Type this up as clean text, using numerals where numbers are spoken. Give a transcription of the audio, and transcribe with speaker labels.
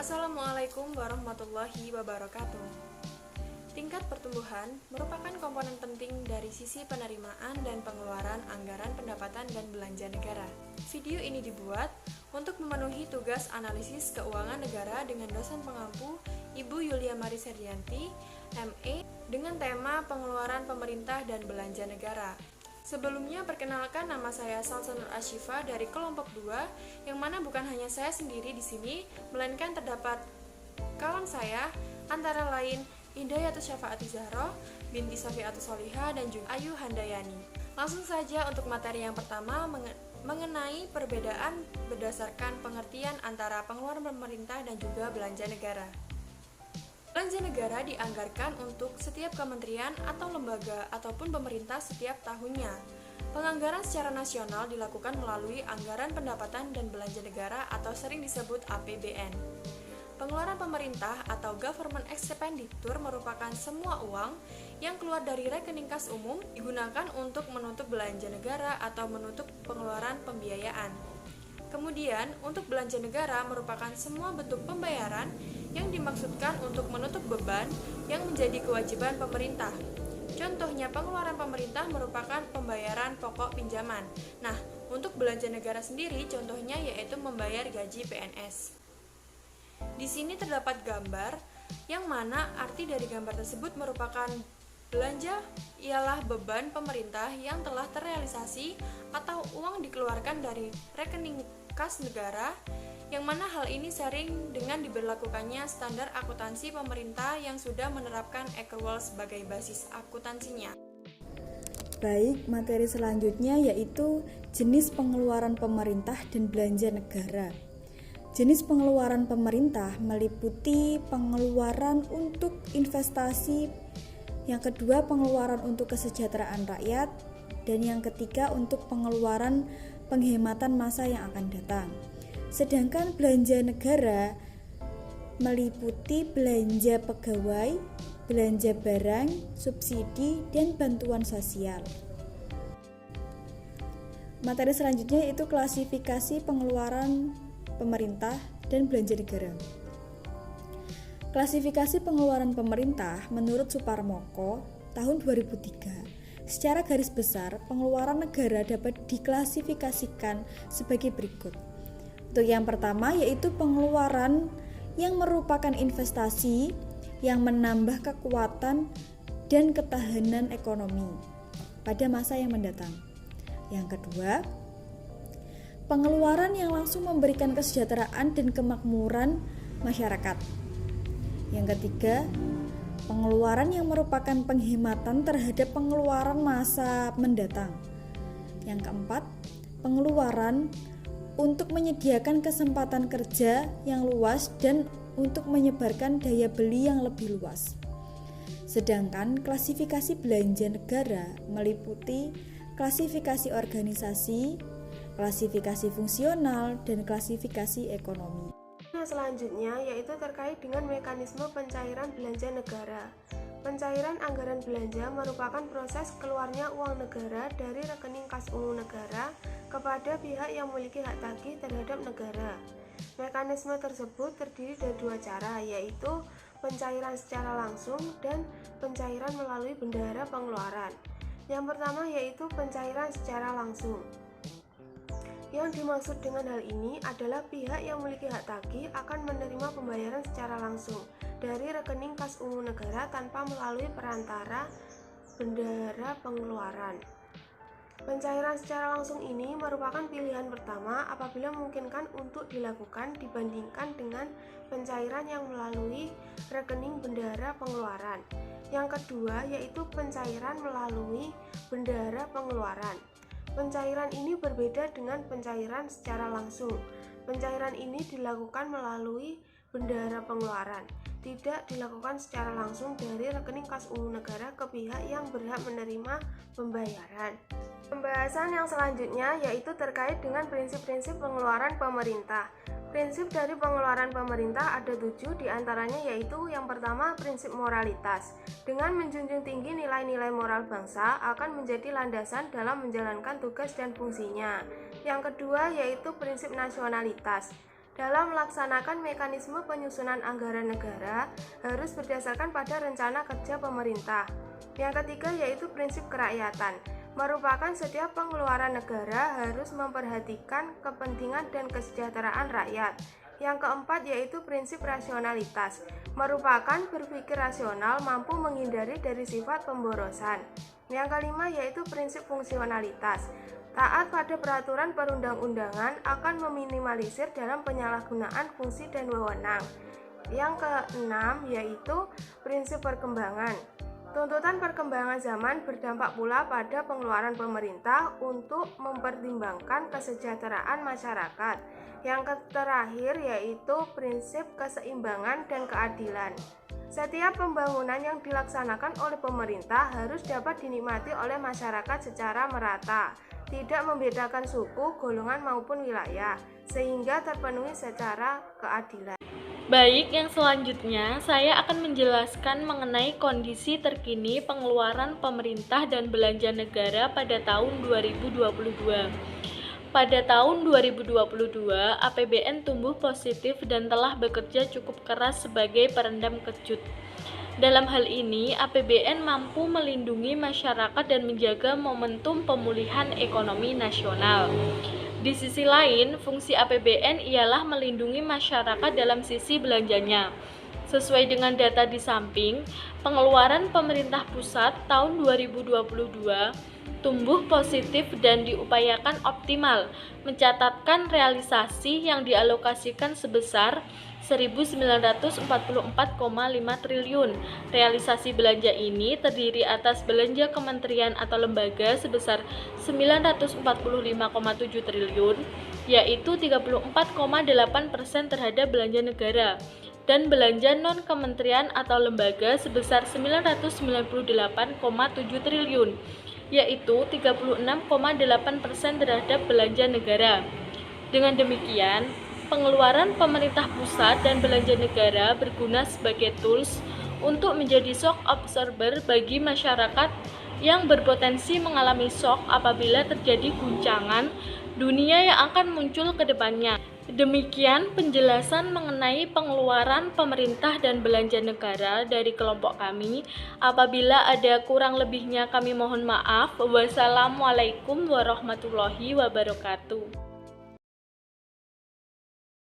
Speaker 1: Assalamualaikum warahmatullahi wabarakatuh. Tingkat pertumbuhan merupakan komponen penting dari sisi penerimaan dan pengeluaran anggaran pendapatan dan belanja negara. Video ini dibuat untuk memenuhi tugas analisis keuangan negara dengan dosen pengampu Ibu Yulia Maris Herdianti, MA, dengan tema pengeluaran pemerintah dan belanja negara. Sebelumnya, perkenalkan, nama saya Salsa Nur Ashifa dari kelompok 2, yang mana bukan hanya saya sendiri di sini, melainkan terdapat kawan saya, antara lain Hidayatus Syafaati Zahra, binti Safiatus Solihah, dan juga Ayu Handayani. Langsung saja untuk materi yang pertama mengenai perbedaan berdasarkan pengertian antara pengeluaran pemerintah dan juga belanja negara. Belanja negara dianggarkan untuk setiap kementerian atau lembaga ataupun pemerintah setiap tahunnya. Penganggaran secara nasional dilakukan melalui anggaran pendapatan dan belanja negara atau sering disebut APBN. Pengeluaran pemerintah atau government expenditure merupakan semua uang yang keluar dari rekening kas umum digunakan untuk menutup belanja negara atau menutup pengeluaran pembiayaan. Kemudian, untuk belanja negara merupakan semua bentuk pembayaran yang dimaksudkan untuk menutup beban yang menjadi kewajiban pemerintah. Contohnya, pengeluaran pemerintah merupakan pembayaran pokok pinjaman. Nah, untuk belanja negara sendiri, contohnya yaitu membayar gaji PNS. Di sini terdapat gambar, yang mana arti dari gambar tersebut merupakan belanja ialah beban pemerintah yang telah terrealisasi atau uang dikeluarkan dari rekening kas negara, yang mana hal ini sering dengan diberlakukannya standar akuntansi pemerintah yang sudah menerapkan accrual sebagai basis akuntansinya.
Speaker 2: Baik, materi selanjutnya yaitu jenis pengeluaran pemerintah dan belanja negara. Jenis pengeluaran pemerintah meliputi pengeluaran untuk investasi, yang kedua pengeluaran untuk kesejahteraan rakyat, dan yang ketiga untuk pengeluaran penghematan masa yang akan datang. Sedangkan belanja negara meliputi belanja pegawai, belanja barang, subsidi, dan bantuan sosial. Materi selanjutnya yaitu klasifikasi pengeluaran pemerintah dan belanja negara. Klasifikasi pengeluaran pemerintah menurut Suparmoko tahun 2003. Secara garis besar, pengeluaran negara dapat diklasifikasikan sebagai berikut. Untuk yang pertama yaitu pengeluaran yang merupakan investasi yang menambah kekuatan dan ketahanan ekonomi pada masa yang mendatang. Yang kedua, pengeluaran yang langsung memberikan kesejahteraan dan kemakmuran masyarakat. Yang ketiga, pengeluaran yang merupakan penghematan terhadap pengeluaran masa mendatang. Yang keempat, pengeluaran untuk menyediakan kesempatan kerja yang luas dan untuk menyebarkan daya beli yang lebih luas. Sedangkan klasifikasi belanja negara meliputi klasifikasi organisasi, klasifikasi fungsional, dan klasifikasi ekonomi.
Speaker 3: Selanjutnya yaitu terkait dengan mekanisme pencairan belanja negara. Pencairan anggaran belanja merupakan proses keluarnya uang negara dari rekening kas umum negara kepada pihak yang memiliki hak tagih terhadap negara. Mekanisme tersebut terdiri dari dua cara, yaitu pencairan secara langsung dan pencairan melalui bendahara pengeluaran. Yang pertama yaitu pencairan secara langsung. Yang dimaksud dengan hal ini adalah pihak yang memiliki hak tagih akan menerima pembayaran secara langsung dari rekening kas umum negara tanpa melalui perantara bendahara pengeluaran. Pencairan secara langsung ini merupakan pilihan pertama apabila memungkinkan untuk dilakukan dibandingkan dengan pencairan yang melalui rekening bendahara pengeluaran. Yang kedua yaitu pencairan melalui bendahara pengeluaran. Pencairan ini berbeda dengan pencairan secara langsung. Pencairan ini dilakukan melalui bendahara pengeluaran, tidak dilakukan secara langsung dari rekening kas umum negara ke pihak yang berhak menerima pembayaran. Pembahasan yang selanjutnya yaitu terkait dengan prinsip-prinsip pengeluaran pemerintah. Prinsip dari pengeluaran pemerintah ada 7, diantaranya yaitu yang pertama prinsip moralitas. Dengan menjunjung tinggi nilai-nilai moral bangsa akan menjadi landasan dalam menjalankan tugas dan fungsinya. Yang kedua yaitu prinsip nasionalitas. Dalam melaksanakan mekanisme penyusunan anggaran negara harus berdasarkan pada rencana kerja pemerintah. Yang ketiga yaitu prinsip kerakyatan, merupakan setiap pengeluaran negara harus memperhatikan kepentingan dan kesejahteraan rakyat. Yang keempat yaitu prinsip rasionalitas, merupakan berpikir rasional mampu menghindari dari sifat pemborosan. Yang kelima yaitu prinsip fungsionalitas, taat pada peraturan perundang-undangan akan meminimalisir dalam penyalahgunaan fungsi dan wewenang. Yang keenam yaitu prinsip perkembangan. Tuntutan perkembangan zaman berdampak pula pada pengeluaran pemerintah untuk mempertimbangkan kesejahteraan masyarakat. Yang terakhir yaitu prinsip keseimbangan dan keadilan. Setiap pembangunan yang dilaksanakan oleh pemerintah harus dapat dinikmati oleh masyarakat secara merata, tidak membedakan suku, golongan maupun wilayah, sehingga terpenuhi secara keadilan.
Speaker 4: Baik, yang selanjutnya saya akan menjelaskan mengenai kondisi terkini pengeluaran pemerintah dan belanja negara pada tahun 2022. Pada tahun 2022, APBN tumbuh positif dan telah bekerja cukup keras sebagai peredam kejut. Dalam hal ini, APBN mampu melindungi masyarakat dan menjaga momentum pemulihan ekonomi nasional. Di sisi lain, fungsi APBN ialah melindungi masyarakat dalam sisi belanjanya. Sesuai dengan data di samping, pengeluaran pemerintah pusat tahun 2022 tumbuh positif dan diupayakan optimal, mencatatkan realisasi yang dialokasikan sebesar 1.944,5 triliun. Realisasi belanja ini terdiri atas belanja kementerian atau lembaga sebesar 945,7 triliun, yaitu 34,8% terhadap belanja negara, dan belanja non-kementerian atau lembaga sebesar 998,7 triliun, yaitu 36,8% terhadap belanja negara. Dengan demikian, pengeluaran pemerintah pusat dan belanja negara berguna sebagai tools untuk menjadi shock absorber bagi masyarakat yang berpotensi mengalami shock apabila terjadi guncangan dunia yang akan muncul ke depannya. Demikian penjelasan mengenai pengeluaran pemerintah dan belanja negara dari kelompok kami. Apabila ada kurang lebihnya kami mohon maaf. Wassalamualaikum warahmatullahi wabarakatuh.